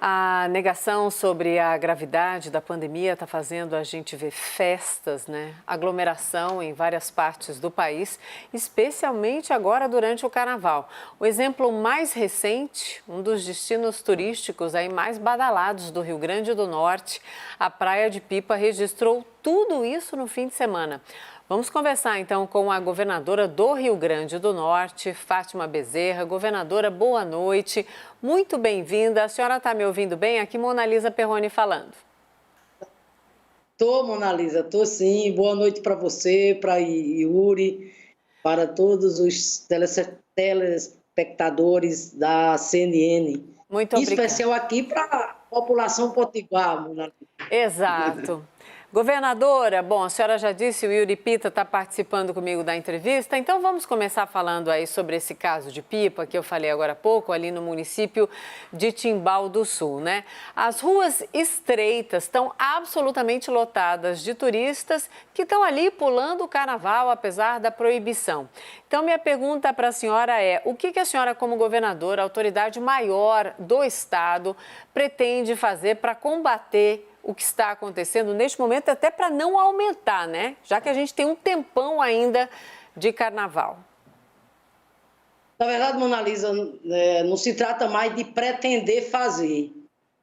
A negação sobre a gravidade da pandemia está fazendo a gente ver festas, né? Aglomeração em várias partes do país, especialmente agora durante o carnaval. O exemplo mais recente, um dos destinos turísticos aí mais badalados do Rio Grande do Norte, a Praia de Pipa registrou tudo isso no fim de semana. Vamos conversar então com a governadora do Rio Grande do Norte, Fátima Bezerra. Governadora, boa noite, muito bem-vinda. A senhora está me ouvindo bem? Aqui Mona Lisa Perrone falando. Tô, Mona Lisa, tô sim. Boa noite para você, para Yuri, para todos os telespectadores da CNN. Muito Em obrigada. especial aqui para a população potiguar, Mona Lisa. Exato. Governadora, bom, a senhora já disse, o Yuri Pita está participando comigo da entrevista, então vamos começar falando aí sobre esse caso de Pipa, que eu falei agora há pouco, ali no município de Timbal do Sul, né? As ruas estreitas estão absolutamente lotadas de turistas que estão ali pulando o carnaval, apesar da proibição. Então, minha pergunta para a senhora é, o que a senhora, como governadora, autoridade maior do estado, pretende fazer para combater o que está acontecendo neste momento, até para não aumentar, né? Já que a gente tem um tempão ainda de carnaval. Na verdade, Mona Lisa, não se trata mais de pretender fazer.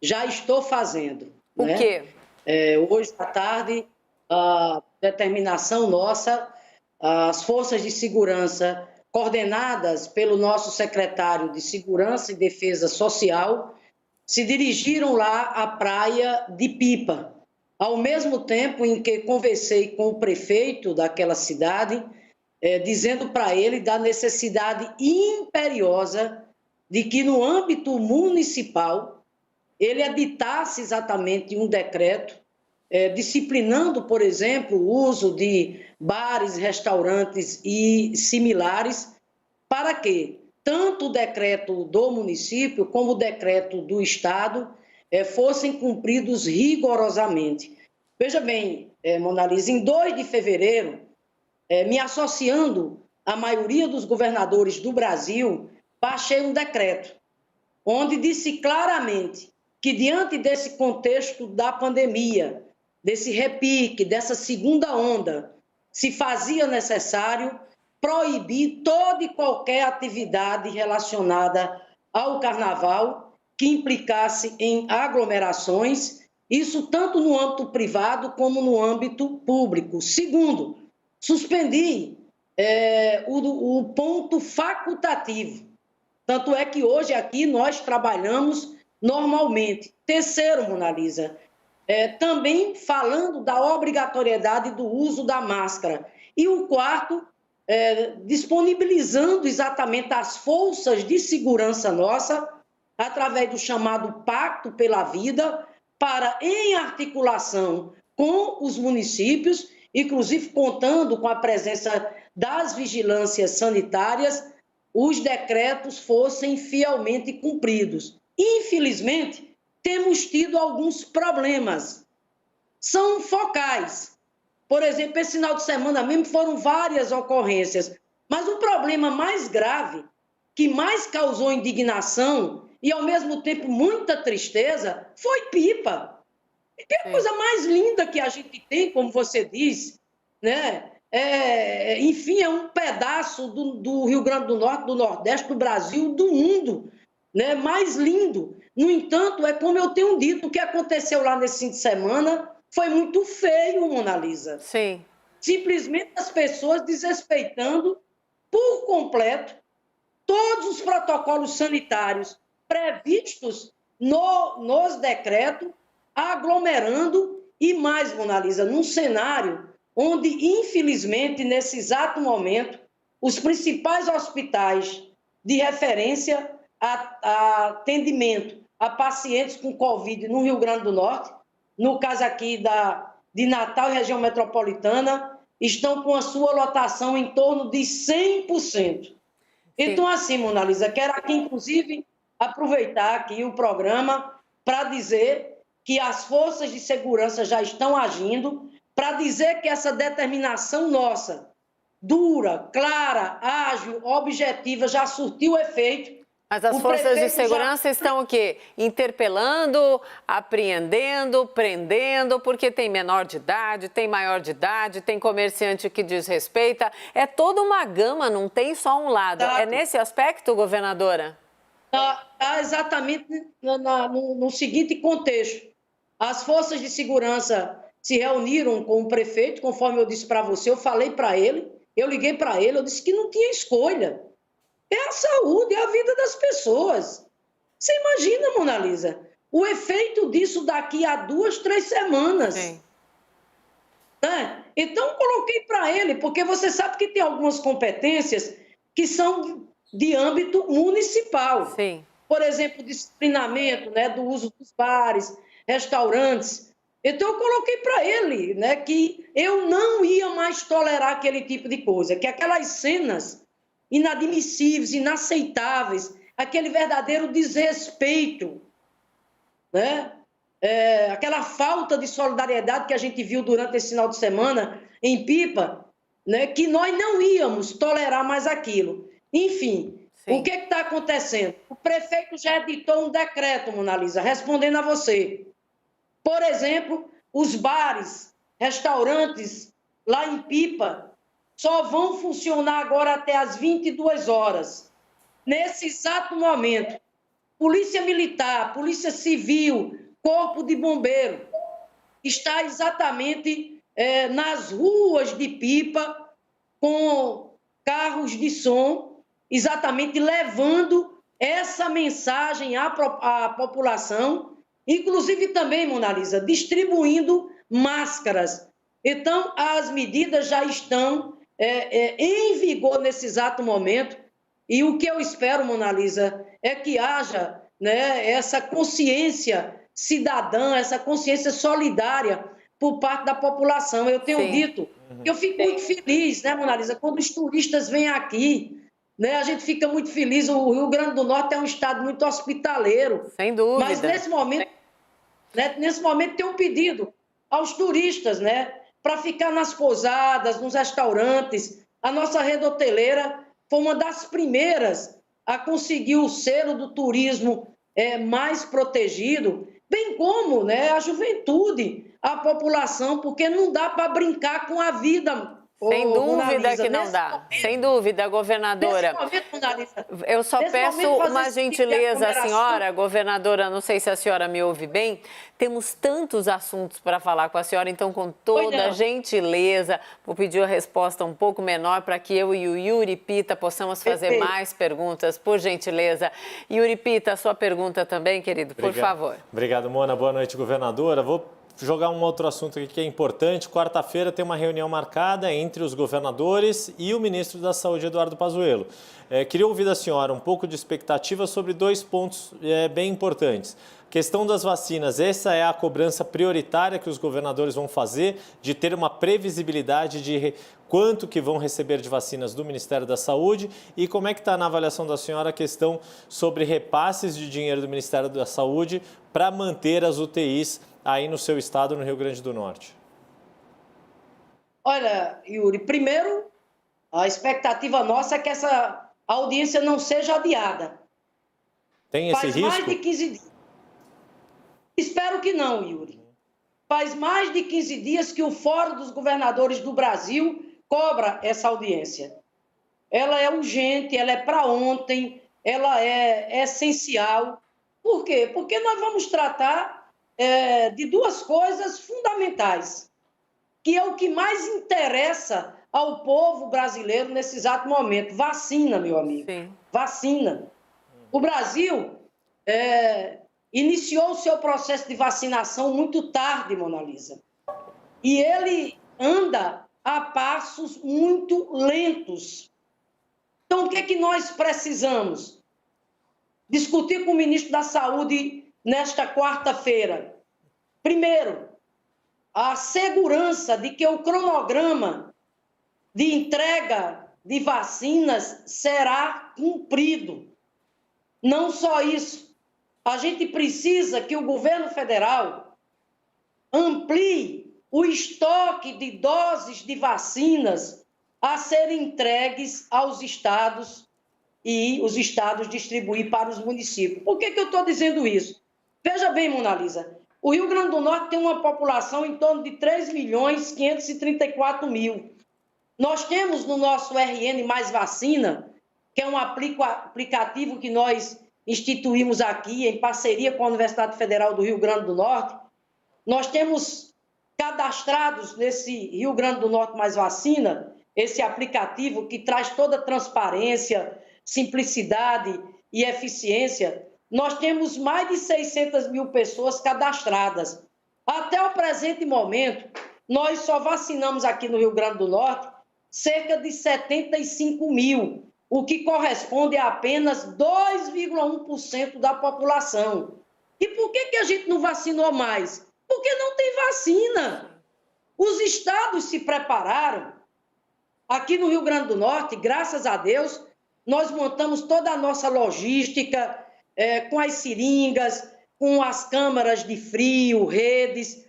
Já estou fazendo. O quê? Hoje à tarde, a determinação nossa, as forças de segurança, coordenadas pelo nosso secretário de Segurança e Defesa Social, se dirigiram lá à praia de Pipa, ao mesmo tempo em que conversei com o prefeito daquela cidade, dizendo para ele da necessidade imperiosa de que no âmbito municipal ele editasse exatamente um decreto disciplinando, por exemplo, o uso de bares, restaurantes e similares, para que tanto o decreto do município como o decreto do estado fossem cumpridos rigorosamente. Veja bem, Mona Lisa, em 2 de fevereiro, me associando à maioria dos governadores do Brasil, baixei um decreto, onde disse claramente que, diante desse contexto da pandemia, desse repique, dessa segunda onda, se fazia necessário proibir toda e qualquer atividade relacionada ao carnaval que implicasse em aglomerações, isso tanto no âmbito privado como no âmbito público. Segundo, suspendi o ponto facultativo. Tanto é que hoje aqui nós trabalhamos normalmente. Terceiro, Mona Lisa, também falando da obrigatoriedade do uso da máscara. E o quarto, disponibilizando exatamente as forças de segurança nossa, através do chamado Pacto pela Vida, para, em articulação com os municípios, inclusive contando com a presença das vigilâncias sanitárias, os decretos fossem fielmente cumpridos. Infelizmente, temos tido alguns problemas. São focais. Por exemplo, esse final de semana mesmo foram várias ocorrências. Mas o problema mais grave, que mais causou indignação e, ao mesmo tempo, muita tristeza, foi Pipa. E que é a coisa mais linda que a gente tem, como você diz, né? Enfim, é um pedaço do Rio Grande do Norte, do Nordeste, do Brasil, do mundo, né? Mais lindo. No entanto, é como eu tenho dito, o que aconteceu lá nesse fim de semana foi muito feio, Mona Lisa. Sim. Simplesmente as pessoas desrespeitando por completo todos os protocolos sanitários previstos nos decretos, aglomerando e mais, Mona Lisa, num cenário onde, infelizmente, nesse exato momento, os principais hospitais de referência a atendimento a pacientes com Covid no Rio Grande do Norte, no caso aqui de Natal e região metropolitana, estão com a sua lotação em torno de 100%. Então, assim, Mona Lisa, quero aqui, inclusive, aproveitar aqui o programa para dizer que as forças de segurança já estão agindo, para dizer que essa determinação nossa, dura, clara, ágil, objetiva, já surtiu efeito Mas as forças de segurança estão o quê? Interpelando, apreendendo, prendendo, porque tem menor de idade, tem maior de idade, tem comerciante que desrespeita. É toda uma gama, não tem só um lado. Exato. É nesse aspecto, governadora? Está exatamente no seguinte contexto. As forças de segurança se reuniram com o prefeito, conforme eu disse para você, eu falei para ele, eu liguei para ele, eu disse que não tinha escolha. É a saúde, é a vida das pessoas. Você imagina, Mona Lisa, o efeito disso daqui a 2, 3 semanas. Sim. Né? Então, coloquei para ele, porque você sabe que tem algumas competências que são de âmbito municipal. Sim. Por exemplo, disciplinamento, né, do uso dos bares, restaurantes. Então, eu coloquei para ele, né, que eu não ia mais tolerar aquele tipo de coisa, que aquelas cenas inadmissíveis, inaceitáveis, aquele verdadeiro desrespeito, né? Aquela falta de solidariedade que a gente viu durante esse final de semana em Pipa, né? Que nós não íamos tolerar mais aquilo. Enfim, sim. O que está acontecendo? O prefeito já editou um decreto, Mona Lisa, respondendo a você. Por exemplo, os bares, restaurantes lá em Pipa só vão funcionar agora até às 22 horas. Nesse exato momento, Polícia Militar, Polícia Civil, Corpo de Bombeiro, está exatamente nas ruas de Pipa, com carros de som, exatamente levando essa mensagem à população, inclusive também, Mona Lisa, distribuindo máscaras. Então, as medidas já estão em vigor nesse exato momento, e o que eu espero, Mona Lisa, é que haja, né, essa consciência cidadã, essa consciência solidária por parte da população. Eu tenho dito que eu fico muito feliz, né, Mona Lisa, quando os turistas vêm aqui, né, a gente fica muito feliz. O Rio Grande do Norte é um estado muito hospitaleiro. Sem dúvida. Mas nesse momento tem um pedido aos turistas, né, para ficar nas pousadas, nos restaurantes. A nossa rede hoteleira foi uma das primeiras a conseguir o selo do turismo mais protegido, bem como, né, a juventude, a população, porque não dá para brincar com a vida. Sem dúvida que não dá. Sem dúvida, governadora. Eu só peço uma gentileza à senhora, governadora, não sei se a senhora me ouve bem, temos tantos assuntos para falar com a senhora, então com toda gentileza, vou pedir a resposta um pouco menor para que eu e o Yuri Pita possamos fazer mais perguntas, por gentileza. Yuri Pita, a sua pergunta também, querido, por favor. Obrigado, Mona. Boa noite, governadora. Vou jogar um outro assunto aqui que é importante. Quarta-feira tem uma reunião marcada entre os governadores e o ministro da Saúde, Eduardo Pazuello. Queria ouvir da senhora um pouco de expectativa sobre 2 pontos bem importantes. Questão das vacinas, essa é a cobrança prioritária que os governadores vão fazer, de ter uma previsibilidade de quanto que vão receber de vacinas do Ministério da Saúde, e como é que está na avaliação da senhora a questão sobre repasses de dinheiro do Ministério da Saúde para manter as UTIs aí no seu estado, no Rio Grande do Norte? Olha, Yuri, primeiro, a expectativa nossa é que essa audiência não seja adiada. Tem esse risco? Faz mais de 15 dias. Espero que não, Yuri. Faz mais de 15 dias que o Fórum dos Governadores do Brasil cobra essa audiência. Ela é urgente, ela é para ontem, ela é essencial. Por quê? Porque nós vamos tratar de 2 coisas fundamentais, que é o que mais interessa ao povo brasileiro nesse exato momento. Vacina, meu amigo. Sim. Vacina. O Brasil iniciou o seu processo de vacinação muito tarde, Mona Lisa. E ele anda a passos muito lentos. Então, o que é que nós precisamos? Discutir com o ministro da Saúde nesta quarta-feira. Primeiro, a segurança de que o cronograma de entrega de vacinas será cumprido. Não só isso, a gente precisa que o governo federal amplie o estoque de doses de vacinas a serem entregues aos estados e os estados distribuir para os municípios. Por que eu estou dizendo isso? Veja bem, Monalisa, o Rio Grande do Norte tem uma população em torno de 3.534.000. Nós temos no nosso RN Mais Vacina, que é um aplicativo que nós instituímos aqui em parceria com a Universidade Federal do Rio Grande do Norte. Nós temos cadastrados nesse Rio Grande do Norte Mais Vacina, esse aplicativo que traz toda a transparência, simplicidade e eficiência. Nós temos mais de 600.000 pessoas cadastradas. Até o presente momento, nós só vacinamos aqui no Rio Grande do Norte cerca de 75.000, o que corresponde a apenas 2,1% da população. E por que a gente não vacinou mais? Porque não tem vacina. Os estados se prepararam. Aqui no Rio Grande do Norte, graças a Deus, nós montamos toda a nossa logística, com as seringas, com as câmaras de frio, redes,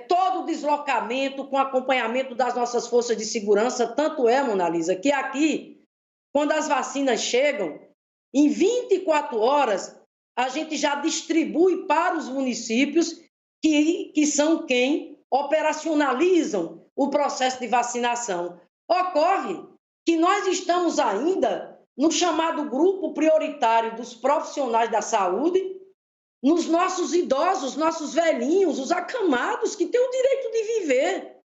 todo o deslocamento com acompanhamento das nossas forças de segurança. Tanto é, Monalisa, que aqui, quando as vacinas chegam, em 24 horas, a gente já distribui para os municípios que são quem operacionalizam o processo de vacinação. Ocorre que nós estamos ainda no chamado grupo prioritário dos profissionais da saúde, nos nossos idosos, nossos velhinhos, os acamados que têm o direito de viver,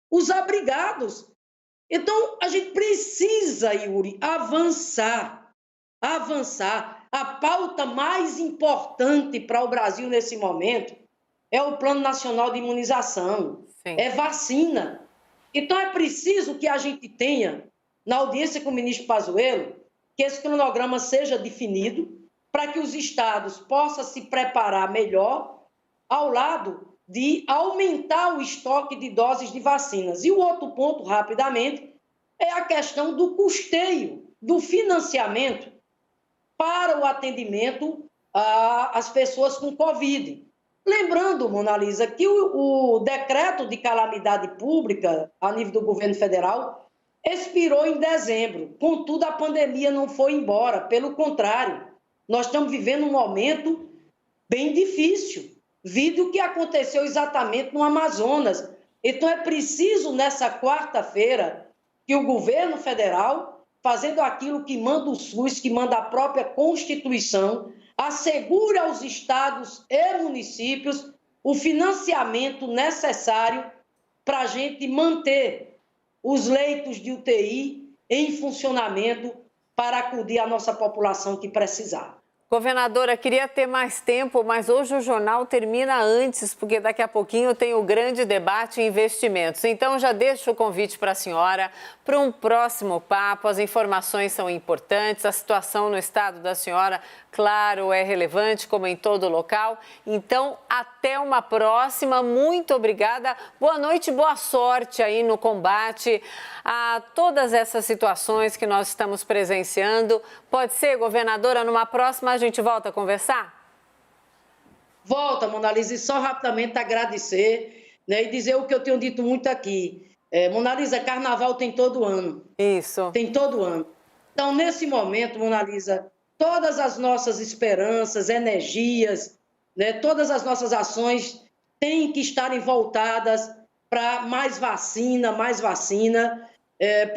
os abrigados. Então, a gente precisa, Yuri, avançar. A pauta mais importante para o Brasil nesse momento é o Plano Nacional de Imunização, é vacina. Então, é preciso que a gente tenha, na audiência com o ministro Pazuello, que esse cronograma seja definido para que os estados possam se preparar melhor ao lado de aumentar o estoque de doses de vacinas. E o outro ponto, rapidamente, é a questão do custeio, do financiamento para o atendimento às pessoas com Covid. Lembrando, Monalisa, que o decreto de calamidade pública a nível do governo federal expirou em dezembro. Contudo, a pandemia não foi embora. Pelo contrário, nós estamos vivendo um momento bem difícil. Vide o que aconteceu exatamente no Amazonas. Então, é preciso, nessa quarta-feira, que o governo federal, fazendo aquilo que manda o SUS, que manda a própria Constituição, assegure aos estados e municípios o financiamento necessário para a gente manter os leitos de UTI em funcionamento para acudir à nossa população que precisar. Governadora, queria ter mais tempo, mas hoje o jornal termina antes, porque daqui a pouquinho tem o grande debate em investimentos. Então, já deixo o convite para a senhora para um próximo papo. As informações são importantes, a situação no estado da senhora, claro, é relevante, como em todo local. Então, até uma próxima. Muito obrigada. Boa noite, boa sorte aí no combate a todas essas situações que nós estamos presenciando. Pode ser, governadora, numa próxima a gente volta a conversar? Volta, Monalisa, e só rapidamente agradecer, né, e dizer o que eu tenho dito muito aqui. Monalisa, carnaval tem todo ano. Isso. Tem todo ano. Então, nesse momento, Monalisa, todas as nossas esperanças, energias, né, todas as nossas ações têm que estarem voltadas para mais vacina, mais vacina.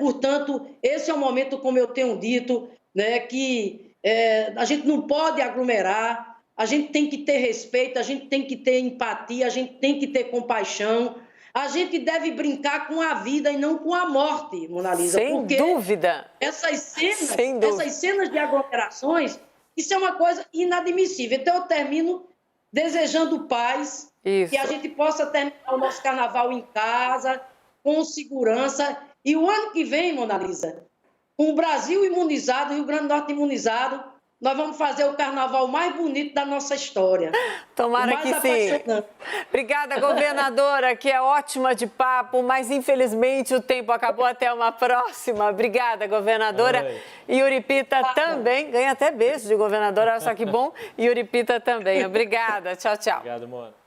Portanto, esse é o momento, como eu tenho dito, né, que a gente não pode aglomerar, a gente tem que ter respeito, a gente tem que ter empatia, a gente tem que ter compaixão. A gente deve brincar com a vida e não com a morte, Monalisa. Sem dúvida. Essas cenas de aglomerações, isso é uma coisa inadmissível. Então, eu termino desejando paz, que a gente possa terminar o nosso carnaval em casa, com segurança. E o ano que vem, Monalisa, com o Brasil imunizado, o Rio Grande do Norte imunizado, nós vamos fazer o carnaval mais bonito da nossa história. Tomara que sim. Obrigada, governadora, que é ótima de papo, mas infelizmente o tempo acabou. Até uma próxima. Obrigada, governadora. E Yuri Pita também. Ganha até beijo de governadora, olha só que bom. E Yuri Pita também. Obrigada. Tchau, tchau. Obrigado, Mona.